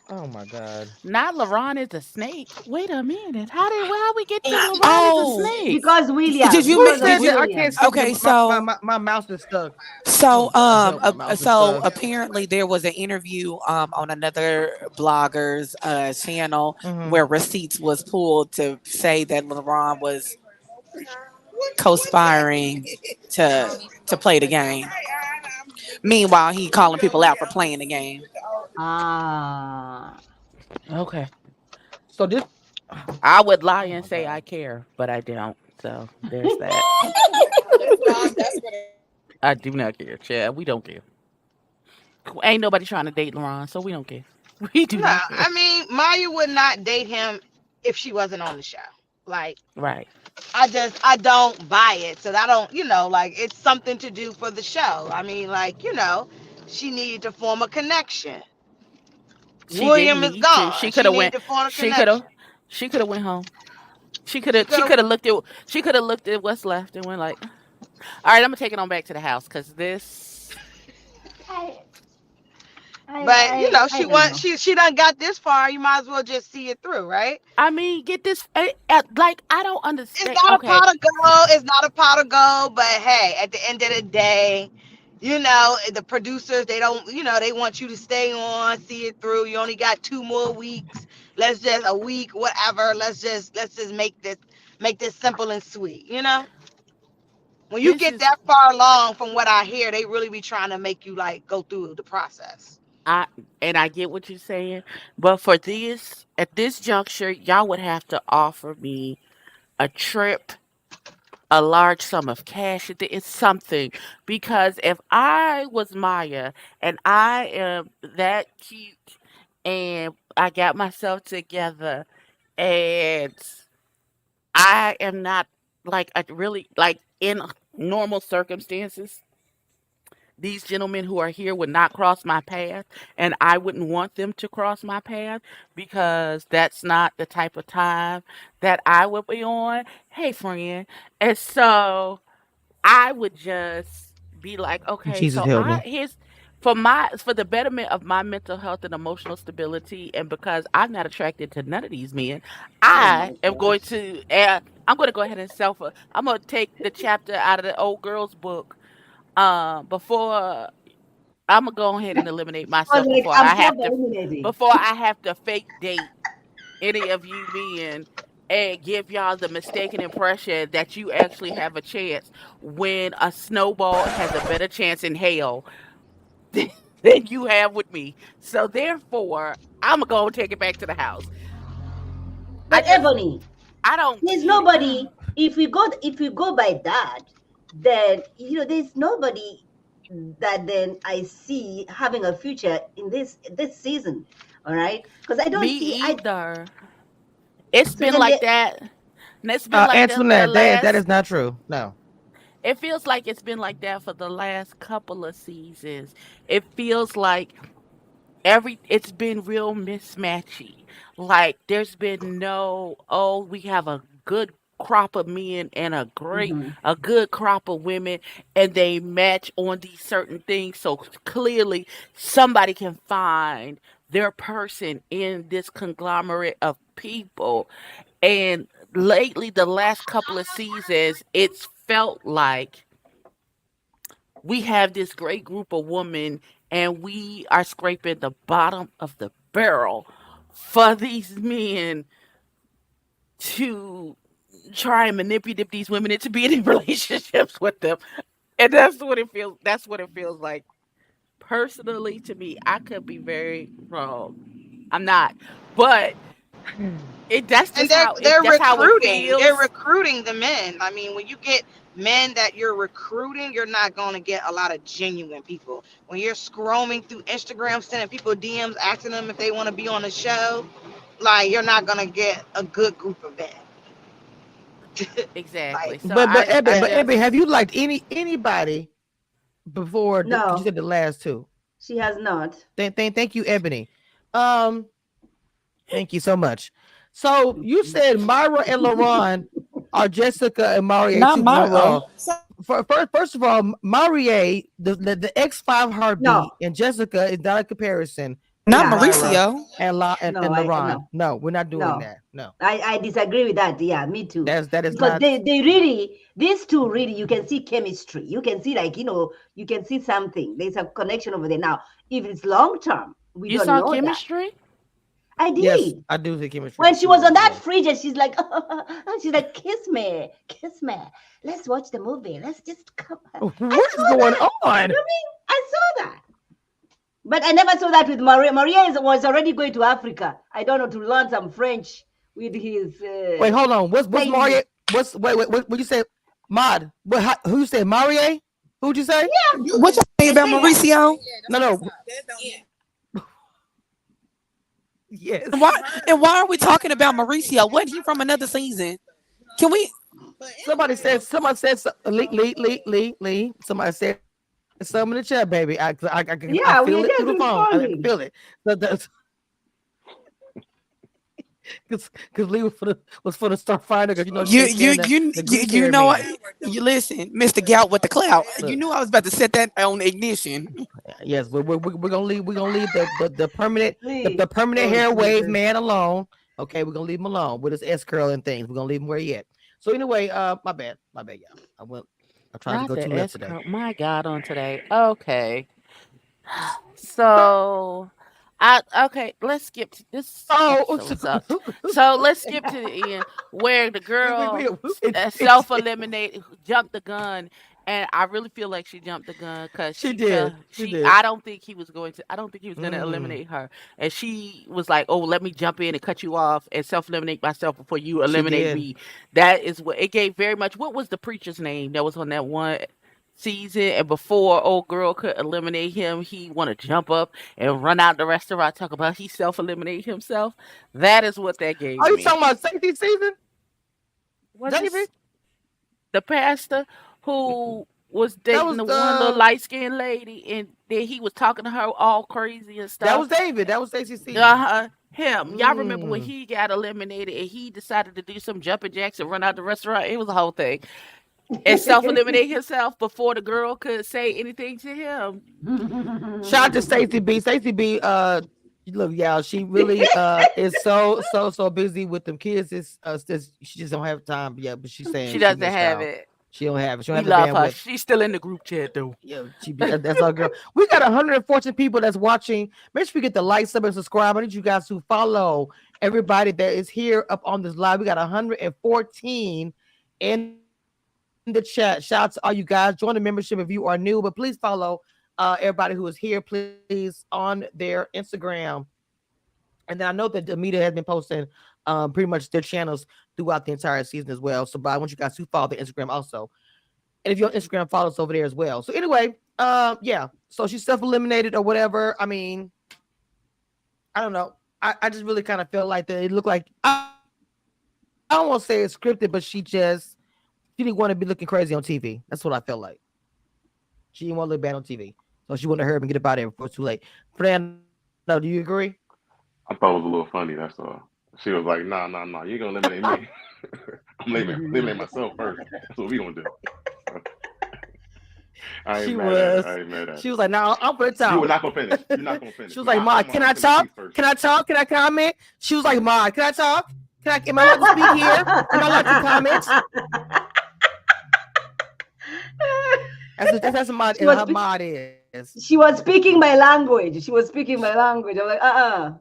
Oh my God. Not LaRon is a snake. Wait a minute. How we get to LaRon is a Oh, snake? Because William. did you Who Because of did said you? that? I William. can't see. Okay, My mouse is stuck. so Oh God, help! My mouse is stuck. apparently there was an interview on another blogger's channel Hmm. where receipts was pulled to say that LeBron was conspiring to play the game. Meanwhile, he calling people out for playing the game. Ah. Okay. So this. I would lie Oh and my say God. I care, but I don't. So there's that. I do not care, Chad. We don't care. Ain't nobody trying to date LaRon, so we don't care. We do No, not care. I mean, Maya would not date him if she wasn't on the show. Like, Right. I don't buy it. So I don't, you know, like it's something to do for the show. I mean, like, you know, she needed to form a connection. She didn't William is need to. gone. She needed to form a She could have connection. she could have went home. She could She have could she have, could have looked at what's left and went like, all right, I'm gonna take it on back to the house because this. I but you know, I she don't want know. she done got this far. You might as well just see it through, right? I mean, get this. Like I don't It's understand. not a Okay, pot of gold. It's not a pot of gold. But hey, at the end of the day, you know, the producers, they don't, you know, they want you to stay on, see it through. You only got 2 more weeks. Let's just a week, whatever. Let's just make this simple and sweet. You know, when you this get is that far along, from what I hear, they really be trying to make you like go through the process. I and I get what you're saying, but for this at this juncture, y'all would have to offer me a trip, a large sum of cash. It's something because if I was Maya and I am that cute and I got myself together and I am not like I really like in normal circumstances these gentlemen who are here would not cross my path and I wouldn't want them to cross my path because that's not the type of time that I would be on. Hey friend. And so I would just be like, okay, Jesus so help I me. here's for the betterment of my mental health and emotional stability, and because I'm not attracted to none of these men, Oh I my am going gosh. to I'm going to go ahead and I'm going to take the chapter out of the old girl's book. Before I'm gonna go ahead and eliminate I was myself like, I'm self-eliminating. before I have to fake date any of you men and give y'all the mistaken impression that you actually have a chance when a snowball has a better chance in hell than you have with me. So therefore, I'm gonna go and take it back to the house. I But just Ebony, I don't there's get it. nobody. If we go by that, then there's nobody that then I see having a future in this season. All right, because I don't Me see. I either. It's so been then like the that. And it's been like that for the Antoinette, that is last. not true. No. It feels like it's been like that for the last couple of seasons. It feels like it's been real mismatchy. Like there's been no, oh, we have a good crop of men and Mhm. a good crop of women and they match on these certain things. So clearly somebody can find their person in this conglomerate of people. And lately the last couple of seasons it's felt like we have this great group of women and we are scraping the bottom of the barrel for these men to try and manipulate these women into being in relationships with them. And that's what it feels like. Personally to me, I could be very wrong. I'm not. But And they're that's how it recruiting. They're feels. recruiting the men. I mean, when you get men that you're recruiting, you're not going to get a lot of genuine people. When you're scrolling through Instagram, sending people DMs, asking them if they want to be on the show, like you're not going to get a good group of men. Exactly. Like So But I Ebony, I but just Ebony, have you liked anybody before? Because you No, said the last two. she has not. Thank you, Ebony. Thank you so much. So you said Myra and LaRon are Jessica and Maria Not 2.0. Myra. First of all, Maria, the X5 heartbeat, No. and Jessica is not a comparison. Not Yeah. Mauricio. And No, LaRon. No, we're not doing No. that. No, I disagree with that. Yeah, me too. that is Because not. they really, these two really, you can see chemistry. You can see you can see something. There's a connection over there. Now, if it's long term, we You don't saw know chemistry? that. I did. Yes, I do see chemistry. When she was on that fridge and she's like, kiss me. Let's watch the movie. Let's just come. What is going on? I saw that. But I never saw that with Maria. Maria was already going to Africa. I don't know, to learn some French with his. Wait, hold on. What's Thank Maria? What you say? Mod. Who you say? Maria? Who'd you say? Yeah. What you say about Yeah. Mauricio? No. Yes. And why are we talking about Mauricio? Wasn't he from another season? Can we? Somebody said. Lee. Somebody said something in the chat, baby. I feel it through the phone. I can feel it. Because Lee was for the Starfinder. Because You know what? You listen, Mr. Gout with the clout. You knew I was about to set that on ignition. Yes, we're gonna leave. We're gonna leave the permanent Please. the permanent Oh, hair wave Jesus. man alone. Okay, we're gonna leave him alone with his S curl and things. We're gonna leave him where he at. So anyway, my bad, y'all. I'm trying to go too left today. My God, on today. Okay. So let's skip to this. So let's skip to the end where the girl self-eliminated, jumped the gun, and I really feel like she jumped the gun because She did. I don't think he was going to eliminate her, and she was like, "Oh, let me jump in and cut you off and self-eliminate myself before you eliminate me." That is what it gave very much. What was the preacher's name that was on that one season? And before old girl could eliminate him, he want to jump up and run out the restaurant, talk about he self-eliminate himself. That is what that gave Are you me. talking about safety season? David, the pastor who was dating the one little light-skinned lady, and then he was talking to her all crazy and stuff. That was David. That was Stacey C. Him. Y'all remember when he got eliminated and he decided to do some jumping jacks and run out the restaurant? It was a whole thing. And self-eliminate himself before the girl could say anything to him. Shout out to Stacey B. Stacey B. Look, y'all, she really is so busy with them kids. She just don't have time. Yeah, but she's saying she doesn't have it. She don't have it. She We don't love have her. bandwidth. She's still in the group chat though. Yeah, that's our girl. We got 114 people that's watching. Make sure you get the like, sub, and subscribe. I need you guys to follow everybody that is here up on this live. We got 114 in the chat. Shout out to all you guys. Join the membership if you are new, but please follow everybody who is here, please, on their Instagram. And then I know that the media has been posting pretty much their channels throughout the entire season as well. So, but I want you guys to follow the Instagram also. And if you're on Instagram, follow us over there as well. So anyway, yeah. So she's self-eliminated or whatever. I mean, I don't know. I just really kind of felt like that. It looked like I don't want to say it's scripted, but she didn't want to be looking crazy on TV. That's what I felt like. She didn't want to look bad on TV. So she wanted to hurry up and get up out of there before it's too late. Fran, no, do you agree? I thought it was a little funny, that's all. She was like, nah, you're gonna eliminate me. I'm eliminating myself first. That's what we gonna do. I ain't mad at her. She was like, "No, I'm gonna talk." You were not gonna finish. You're not gonna finish. She was like, "Ma, can I talk? Can I talk? Can I comment?" She was like, "Ma, can I talk? Am I allowed to speak here? Am I allowed to comment?" That's what her mod is. She was speaking my language. I'm like,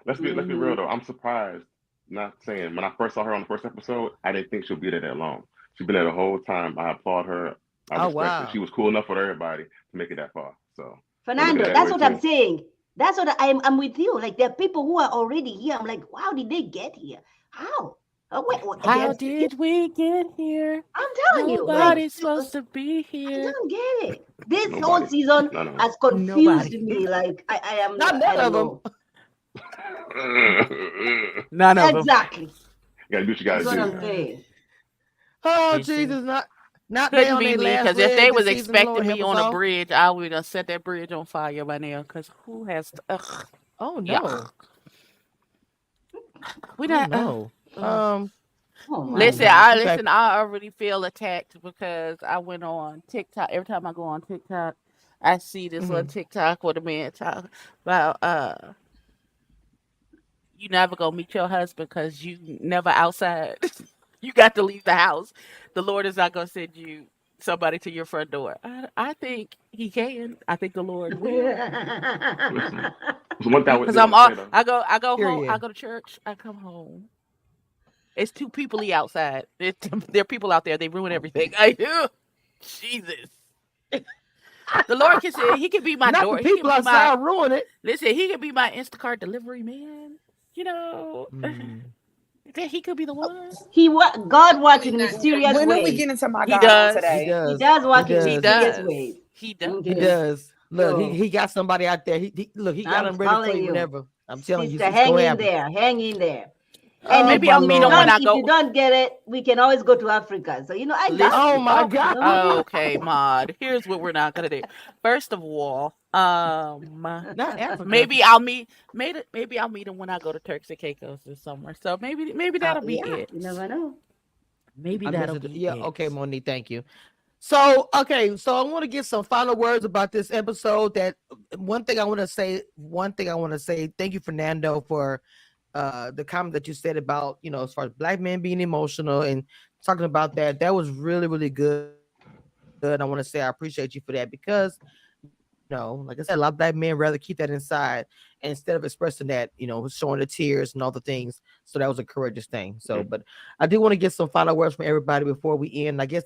Let's be real though. I'm surprised. Not saying when I first saw her on the first episode, I didn't think she'll be there that long. She's been there the whole time. I applaud her. I respect her. She was cool enough for everybody to make it that far. So Fernando, that's what I'm saying. That's what I'm with you. Like there are people who are already here. I'm like, wow, did they get here? How? How did we get here? I'm telling you, nobody's supposed to be here. I don't get it. This whole season has confused me. Like I am not none of them. None of them. Exactly. You gotta do what you gotta do. That's what I'm saying. Oh Jesus! Not Not they Couldn't on be their me, last because if they leg was this season, expecting Lord me help us on a all. bridge, I would have set that bridge on fire by now. Because who has? Oh Yeah, no. we Oh not. no. Oh Oh my Listen, God. you got I already feel attacked because I went on TikTok. Every time I go on TikTok, I see this little mhm. TikTok where the man talk about you never gonna meet your husband because you never outside. You got to leave the house. The Lord is not gonna send you somebody to your front door. I think He can. I think the Lord will. Listen, so one thing I Cause do I'm want to all say though, I go home. I Period. go to church. I come home. It's too peoply outside. There are people out there. They ruin everything. Jesus. The Lord can say He can be my Not the door. He can people be my outside ruin it. listen. He can be my Instacart delivery man. You know, Mm. that He could be the one. God works in mysterious When are we ways. getting to my He God on does. He today? He does. does He work in He does. mysterious does. ways. He does. He Okay. does. Look, So he got somebody out there. Look, he got I'm him ready for telling you you, whenever. I'm telling you, sister, it's hang gonna in happen. there, hang in there. And Oh if Maybe my I'll if meet you him when Lord. I don't go. get it, we can always go to Africa. So I got Oh Listen. you. my Oh, God. no. Okay, Maud. Here's what we're not gonna do. First of all, Not Africa. maybe I'll meet maybe I'll meet him when I go to Turks and Caicos or somewhere. So maybe that'll be Yeah, it. you never know. Maybe I miss that'll it. be Yeah, it. okay, Monique, thank you. So, okay, so I want to get some final words about this episode. One thing I want to say, thank you, Fernando, for the comment that you said about, as far as black men being emotional and talking about that. That was really, really good. I want to say I appreciate you for that because, like I said, a lot of black men rather keep that inside instead of expressing that, showing the tears and all the things. So that was a courageous thing. So, but I do want to get some final words from everybody before we end. I guess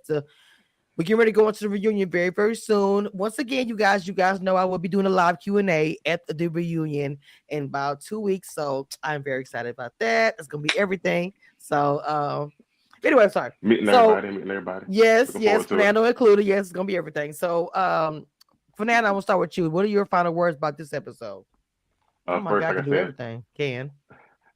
we're getting ready to go into the reunion very, very soon. Once again, you guys know I will be doing a live Q&A at the reunion in about 2 weeks. So I'm very excited about that. It's going to be everything. So, anyway, I'm sorry. meeting everybody. Yes, Looking forward to it. Fernando included. Yes, it's going to be everything. So, Fernando, I want to start with you. What are your final words about this episode? Oh my First, God, I like can I do said, everything. Can.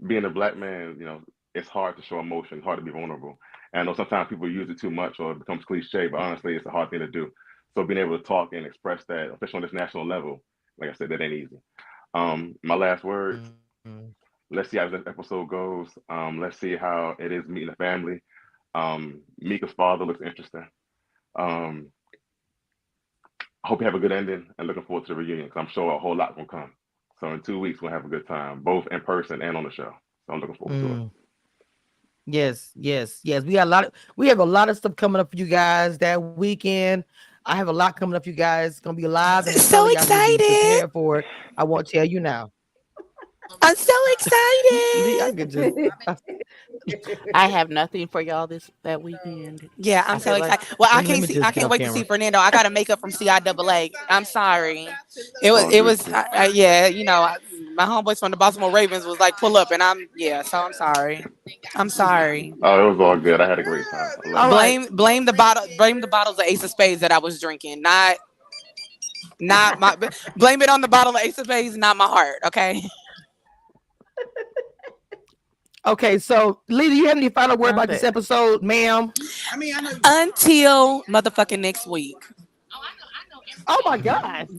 being a black man, it's hard to show emotion, hard to be vulnerable. And I know sometimes people use it too much or it becomes cliche, but honestly, it's a hard thing to do. So being able to talk and express that, especially on this national level, like I said, that ain't easy. My last words, Mm-hmm. let's see how this episode goes. Let's see how it is meeting the family. Mika's father looks interesting. Um, I hope you have a good ending and looking forward to the reunion because I'm sure a whole lot will come. So in 2 weeks, we'll have a good time, both in person and on the show. So I'm looking forward to it. Yes. We have a lot of stuff coming up for you guys that weekend. I have a lot coming up for you guys. It's gonna be live and So excited. prepared for it. I won't tell you now. I'm so I excited. could just I have nothing for y'all that weekend. Yeah, I'm I so feel like excited. Well, let me just I get can't off wait to see camera. Fernando. I got to make up from CIAA. I'm sorry. It All good, was, sis. yeah, my homeboys from the Baltimore Ravens was like, pull up, and so I'm sorry. I'm sorry. Oh, it was all good. I had a great time. I love All it. right. Blame the bottles of Ace of Spades that I was drinking, not my. Blame it on the bottle of Ace of Spades, not my heart. Okay. Okay, so Lee, do you have any final word about this Okay. episode, ma'am? Until motherfucking next week. Oh my God.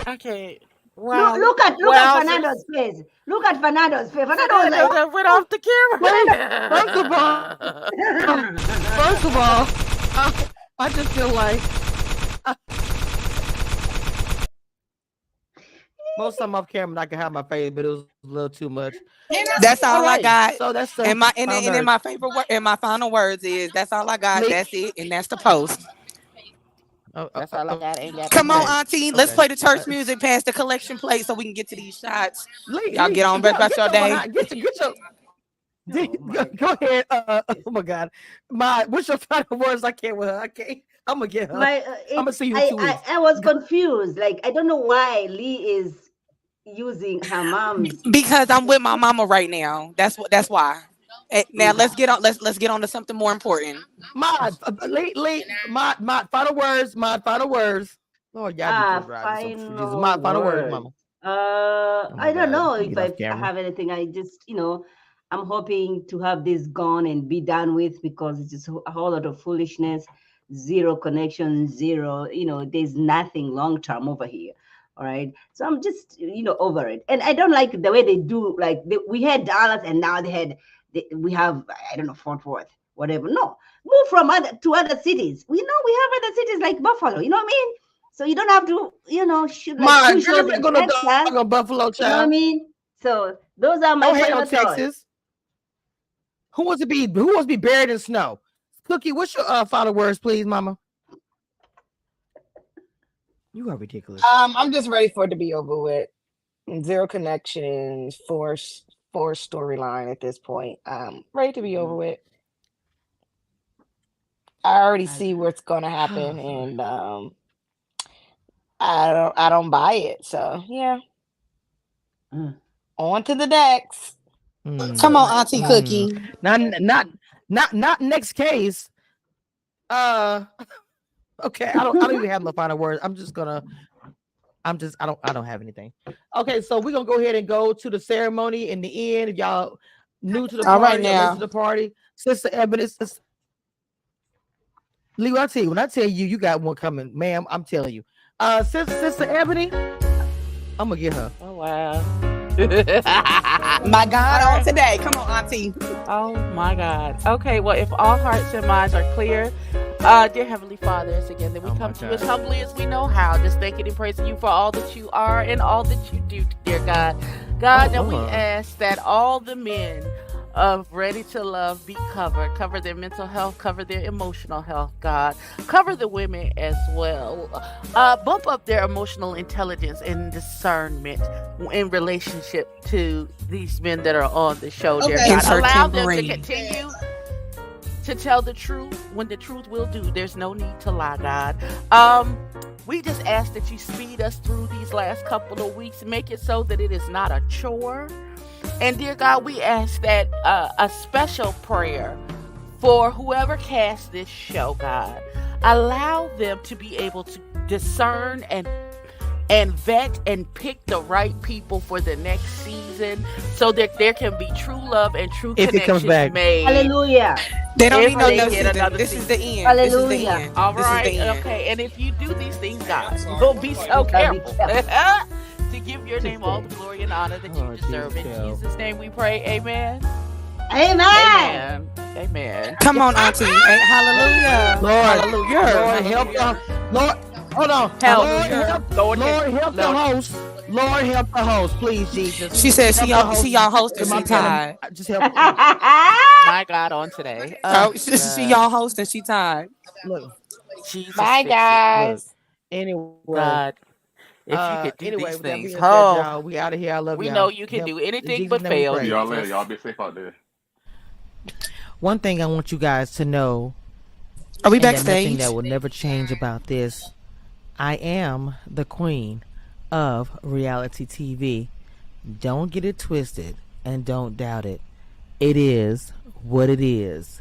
Okay. Wow. Look at Fernando's face. Look at Fernando's face. Fernando was like, I went off the camera. First of all, I just feel like most of them off camera, I can have my face, but it was a little too much. That's all I got. So that's the And my favorite word and my final words is that's all I got. Lee. That's it, and that's the post. That's all I got. Ain't got Come on, nothing. Auntie. Let's play the church music past the collection plate so we can get to these shots. Lee, Y'all get on back about your day. Go ahead. Oh my God. What's your final words? I can't with her. I'm gonna get her. I'm gonna see you in 2 weeks. I was confused. Like, I don't know why Lee is using her mom's. Because I'm with my mama right now. That's why. Now let's get on. Let's get on to something more important. Lee, my final words. My final words. Lord, y'all be driving so Jesus. My final words, mama. I don't know if Get off I camera. have anything. I just, I'm hoping to have this gone and be done with, because it's just a whole lot of foolishness, zero connection, zero, there's nothing long term over here. All right. So I'm just, over it. And I don't like the way they do, like we had Dallas and now we have, I don't know, Fort Worth, whatever. No, move from to other cities. We know we have other cities like Buffalo, you know what I mean? So you don't have to, shoot like My two shows girl, in gonna Texas. go Buffalo, You know what I child. mean? So those are my Don't hate on final thoughts. Texas. Who wants to be buried in snow? Cookie, what's your final words, please, Mama? You are ridiculous. I'm just ready for it to be over with. Zero connections, forced storyline at this point. Ready to be over with. I already see what's gonna happen, and I don't buy it. So yeah. On to the next. Come on, Auntie Cookie. Not next case. Okay, I don't even have no final words. I don't have anything. Okay, so we're gonna go ahead and go to the ceremony in the end. If y'all new to the All party, right or now. late to the party, Sister Ebony, Lee, I tell you, when I tell you, you got one coming, ma'am. I'm telling you. Sister Ebony, I'm gonna get her. Oh wow. My God, on today. Come on, Auntie. Oh my God. Okay, well, if all hearts and minds are clear, dear Heavenly Father, it's again that we come to you as humbly as we know how, just thanking and praising you for all that you are and all that you do, dear God. God, now we ask that all the men of Ready to Love be cover their mental health, cover their emotional health, God, cover the women as well, bump up their emotional intelligence and discernment in relationship to these men that are on the show, dear God. Insert Allow them to tambourine. continue to tell the truth when the truth will do. There's no need to lie, God. We just ask that you speed us through these last couple of weeks, make it so that it is not a chore. And dear God, we ask that a special prayer for whoever casts this show, God. Allow them to be able to discern and vet and pick the right people for the next season, so that there can be true love and true If it comes connections back. made. Hallelujah. They don't If need no they no get season. another This is season. the end. Hallelujah. This is the end. All This right, is the end. okay. And if you do these things, God, we'll be so careful to give your name all the glory and honor that you deserve. In Jesus' name we pray, amen. Amen. Amen. Amen. Come on, Auntie. Hey, hallelujah. Lord, help the Lord. Hold on. Hallelujah. Lord, help the host. Lord, help the host, please, Jesus. She said she Help the y'all host. hosting. My She tired. Just help. My God, on today. Oh, she y'all hosting. She tired. Look, Jesus, Bye, fix it. guys. anyway. God, if you could do Anyway, these with that things, being said, y'all, we out of here. I love we y'all. know you can Help. do In anything Jesus' but name we fail. pray. See y'all later. Jesus. Y'all be safe out there. One thing I want you guys to know, Are we and that backstage? nothing that will never change about this, I am the queen of reality TV. Don't get it twisted and don't doubt it. It is what it is.